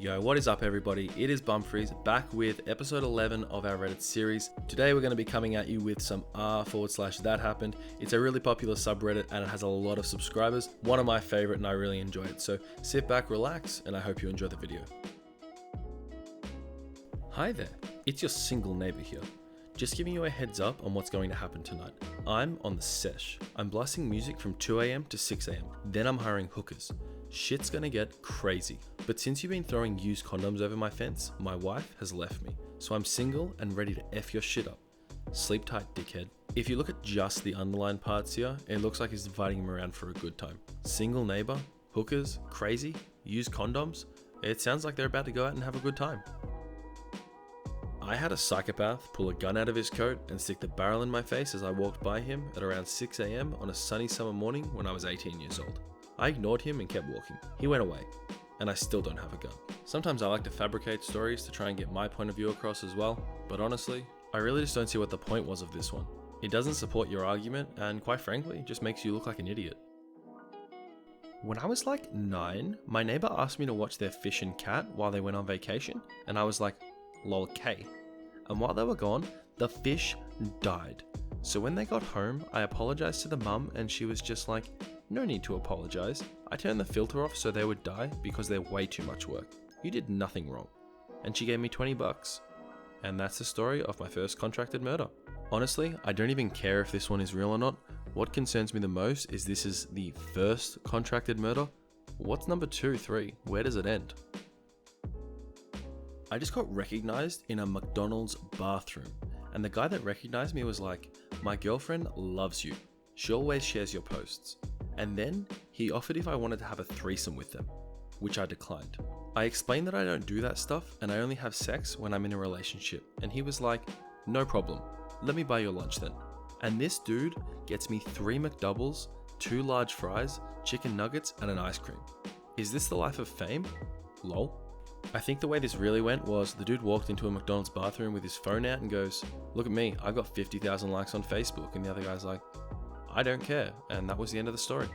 Yo, what is up everybody? It is Bumfries back with episode 11 of our Reddit series. Today we're going to be coming at you with some r/that happened. It's a really popular subreddit and it has a lot of subscribers. One of my favorite and I really enjoy it. So sit back, relax, and I hope you enjoy the video. Hi there, it's your single neighbor here. Just giving you a heads up on what's going to happen tonight. I'm on the sesh. I'm blasting music from 2 a.m. to 6 a.m. Then I'm hiring hookers. Shit's gonna get crazy. But since you've been throwing used condoms over my fence, my wife has left me. So I'm single and ready to F your shit up. Sleep tight, dickhead. If you look at just the underlined parts here, it looks like he's inviting him around for a good time. Single neighbor, hookers, crazy, used condoms. It sounds like they're about to go out and have a good time. I had a psychopath pull a gun out of his coat and stick the barrel in my face as I walked by him at around 6 a.m. on a sunny summer morning when I was 18 years old. I ignored him and kept walking. He went away, and I still don't have a gun. Sometimes I like to fabricate stories to try and get my point of view across as well, but honestly, I really just don't see what the point was of this one. It doesn't support your argument, and quite frankly, just makes you look like an idiot. When I was like 9, my neighbor asked me to watch their fish and cat while they went on vacation, and I was like, lol K. And while they were gone, the fish died. So when they got home, I apologized to the mum and she was just like, no need to apologize. I turned the filter off so they would die because they're way too much work. You did nothing wrong. And she gave me $20. And that's the story of my first contracted murder. Honestly, I don't even care if this one is real or not. What concerns me the most is this is the first contracted murder. What's number 2, 3? Where does it end? I just got recognized in a McDonald's bathroom. And the guy that recognized me was like, my girlfriend loves you. She always shares your posts. And then he offered if I wanted to have a threesome with them, which I declined. I explained that I don't do that stuff and I only have sex when I'm in a relationship. And he was like, no problem, let me buy your lunch then. And this dude gets me 3 McDoubles, 2 large fries, chicken nuggets, and an ice cream. Is this the life of fame? Lol. I think the way this really went was the dude walked into a McDonald's bathroom with his phone out and goes, look at me, I got 50,000 likes on Facebook. And the other guy's like, I don't care, and that was the end of the story.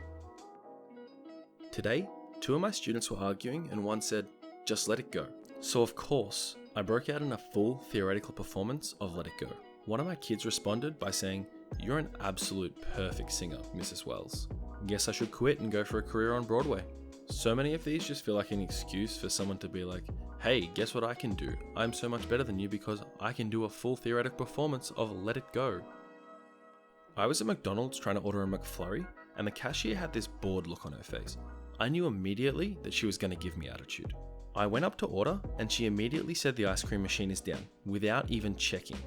Today, 2 of my students were arguing and one said, just let it go. So of course, I broke out in a full theoretical performance of Let It Go. One of my kids responded by saying, you're an absolute perfect singer, Mrs. Wells. Guess I should quit and go for a career on Broadway. So many of these just feel like an excuse for someone to be like, hey, guess what I can do? I'm so much better than you because I can do a full theoretical performance of Let It Go. I was at McDonald's trying to order a McFlurry, and the cashier had this bored look on her face. I knew immediately that she was going to give me attitude. I went up to order, and she immediately said the ice cream machine is down, without even checking.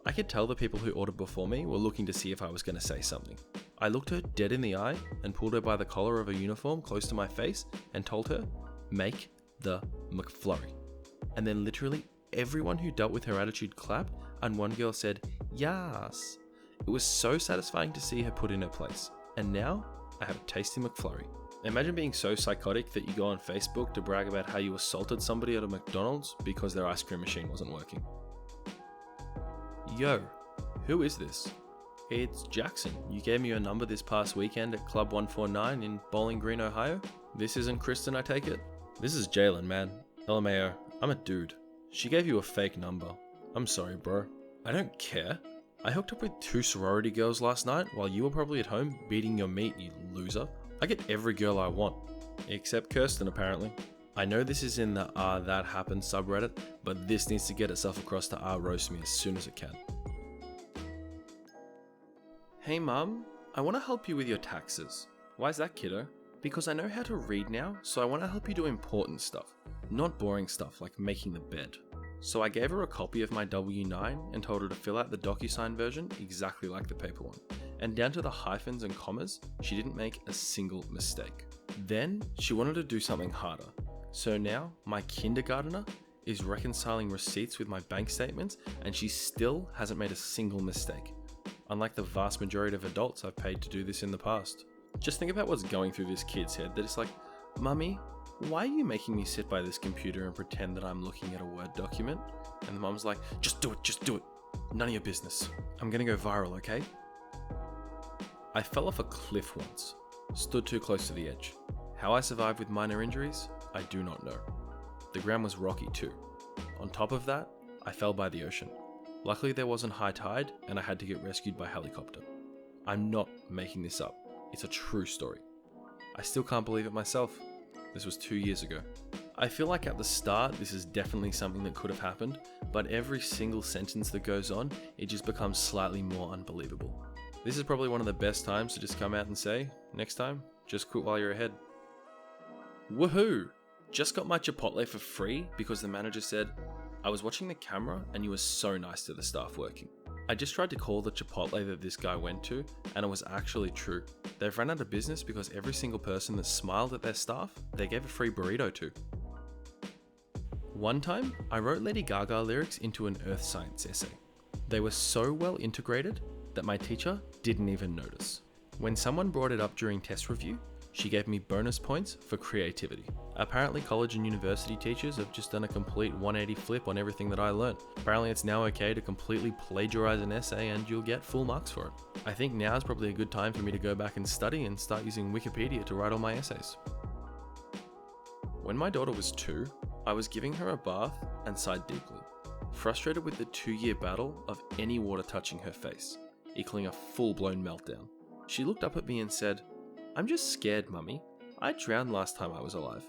I could tell the people who ordered before me were looking to see if I was going to say something. I looked her dead in the eye and pulled her by the collar of her uniform close to my face and told her, make the McFlurry. And then literally everyone who dealt with her attitude clapped, and one girl said, yes. It was so satisfying to see her put in her place. And now, I have a tasty McFlurry. Imagine being so psychotic that you go on Facebook to brag about how you assaulted somebody at a McDonald's because their ice cream machine wasn't working. Yo, who is this? It's Jackson. You gave me your number this past weekend at Club 149 in Bowling Green, Ohio. This isn't Kristen, I take it? This is Jalen, man. LMAO, I'm a dude. She gave you a fake number. I'm sorry, bro. I don't care. I hooked up with 2 sorority girls last night while you were probably at home beating your meat, you loser. I get every girl I want. Except Kirsten, apparently. I know this is in the That Happened subreddit, but this needs to get itself across to Roast Me as soon as it can. Hey mum, I want to help you with your taxes. Why is that, kiddo? Because I know how to read now, so I want to help you do important stuff, not boring stuff like making the bed. So I gave her a copy of my W-9 and told her to fill out the DocuSign version exactly like the paper one. And down to the hyphens and commas, she didn't make a single mistake. Then she wanted to do something harder. So now my kindergartner is reconciling receipts with my bank statements and she still hasn't made a single mistake. Unlike the vast majority of adults I've paid to do this in the past. Just think about what's going through this kid's head that it's like, Mummy, why are you making me sit by this computer and pretend that I'm looking at a Word document? And the mum's like, just do it. None of your business. I'm gonna go viral, okay? I fell off a cliff once. Stood too close to the edge. How I survived with minor injuries, I do not know. The ground was rocky too. On top of that, I fell by the ocean. Luckily there wasn't high tide and I had to get rescued by helicopter. I'm not making this up. It's a true story. I still can't believe it myself. This was 2 years ago. I feel like at the start this is definitely something that could have happened, but every single sentence that goes on, it just becomes slightly more unbelievable. This is probably one of the best times to just come out and say, next time, just quit while you're ahead. Woohoo! Just got my Chipotle for free because the manager said, I was watching the camera and you were so nice to the staff working. I just tried to call the Chipotle that this guy went to and it was actually true. They've run out of business because every single person that smiled at their staff, they gave a free burrito to. One time, I wrote Lady Gaga lyrics into an earth science essay. They were so well integrated that my teacher didn't even notice. When someone brought it up during test review, she gave me bonus points for creativity. Apparently college and university teachers have just done a complete 180 flip on everything that I learned. Apparently it's now okay to completely plagiarize an essay and you'll get full marks for it. I think now is probably a good time for me to go back and study and start using Wikipedia to write all my essays. When my daughter was 2, I was giving her a bath and sighed deeply, frustrated with the 2-year battle of any water touching her face, equaling a full-blown meltdown. She looked up at me and said, I'm just scared, Mummy. I drowned last time I was alive.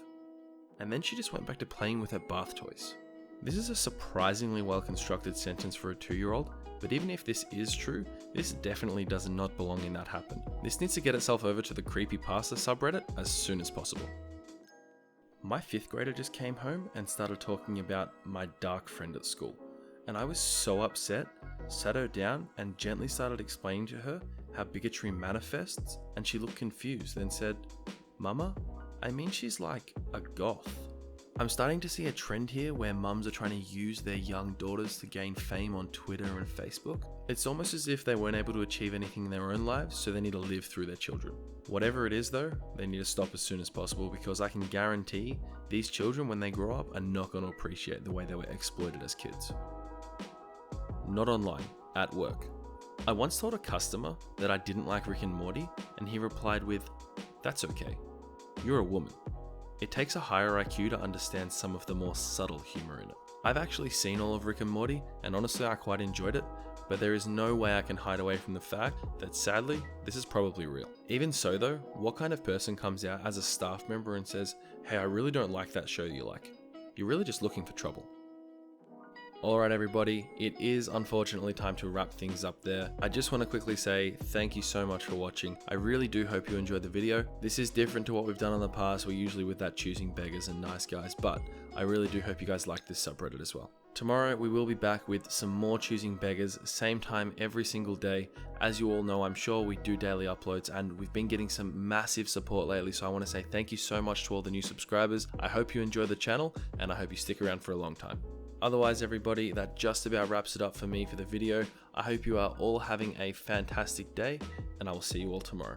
And then she just went back to playing with her bath toys. This is a surprisingly well-constructed sentence for a 2-year-old, but even if this is true, this definitely does not belong in That Happened. This needs to get itself over to the Creepypasta subreddit as soon as possible. My 5th grader just came home and started talking about my dark friend at school, and I was so upset, sat her down and gently started explaining to her how bigotry manifests, and she looked confused, then said, Mama, I mean she's like a goth. I'm starting to see a trend here where mums are trying to use their young daughters to gain fame on Twitter and Facebook. It's almost as if they weren't able to achieve anything in their own lives, so they need to live through their children. Whatever it is though, they need to stop as soon as possible because I can guarantee these children when they grow up are not going to appreciate the way they were exploited as kids. Not online, at work. I once told a customer that I didn't like Rick and Morty, and he replied with, that's okay, you're a woman. It takes a higher IQ to understand some of the more subtle humor in it. I've actually seen all of Rick and Morty, and honestly I quite enjoyed it, but there is no way I can hide away from the fact that sadly, this is probably real. Even so though, what kind of person comes out as a staff member and says, hey, I really don't like that show you like? You're really just looking for trouble. Alright everybody, it is unfortunately time to wrap things up there. I just want to quickly say thank you so much for watching. I really do hope you enjoyed the video. This is different to what we've done in the past. We're usually with that choosing beggars and nice guys, but I really do hope you guys like this subreddit as well. Tomorrow we will be back with some more choosing beggars, same time every single day. As you all know, I'm sure we do daily uploads and we've been getting some massive support lately, so I want to say thank you so much to all the new subscribers. I hope you enjoy the channel and I hope you stick around for a long time. Otherwise everybody, that just about wraps it up for me for the video. I hope you are all having a fantastic day and I will see you all tomorrow.